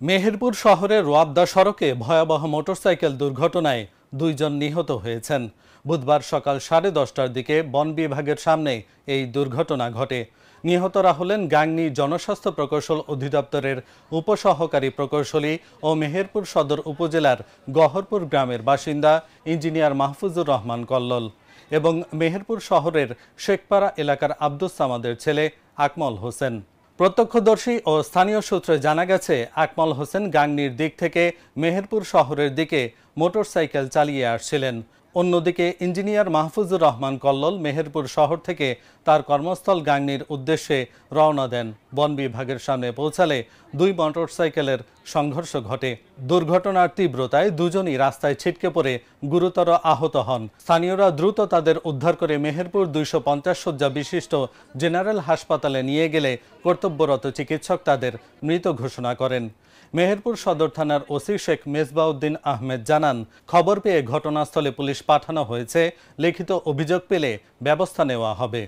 মেহেরপুর শহরের রোয়াবদা সড়কে ভয়াবহ মোটরসাইকেল দুর্ঘটনায় 2 জন নিহত হয়েছেন। বুধবার সকাল 10:30টার দিকে বন বিভাগের সামনে এই দুর্ঘটনা ঘটে। নিহতরা হলেন গাংনী জনস্বাস্থ্য প্রকৌশল অধিদপ্তরের উপসহকারী প্রকৌশলী ও মেহেরপুর সদর উপজেলার গহরপুর গ্রামের বাসিন্দা ইঞ্জিনিয়ার মাহফুজুর রহমান কল্লোল এবং মেহেরপুর শহরের শেখপাড়া এলাকার আব্দুস সামাদের ছেলে আকমল হোসেন। প্রত্যক্ষদর্শী ও স্থানীয় সূত্রে জানা গেছে, আকমল হোসেন গাংনীর দিক থেকে মেহেরপুর শহরের দিকে মোটরসাইকেল চালিয়ে আসছিলেন। অন্যদিকে ইঞ্জিনিয়ার মাহফুজুর রহমান কল্লোল মেহেরপুর শহর থেকে তার কর্মস্থল গাংনীর উদ্দেশ্যে রওনা দেন। বন বিভাগের সামনে পৌঁছালে 2 মোটরসাইকেলের সংঘর্ষ ঘটে। দুর্ঘটনার তীব্রতায় দুজনই রাস্তায় ছিটকে পড়ে গুরুতর আহত হন। স্থানীয়রা দ্রুত তাদের উদ্ধার করে মেহেরপুর 250 শয্যা বিশিষ্ট জেনারেল হাসপাতালে নিয়ে গেলে কর্তব্যরত চিকিৎসক তাদের মৃত ঘোষণা করেন। মেহেরপুর সদর থানার ওসি শেখ মেজবাউদ্দিন আহমেদ জানান, খবর পেয়ে ঘটনাস্থলে পুলিশ পাঠানো হয়েছে। লিখিত অভিযোগ পেলে ব্যবস্থা নেওয়া হবে।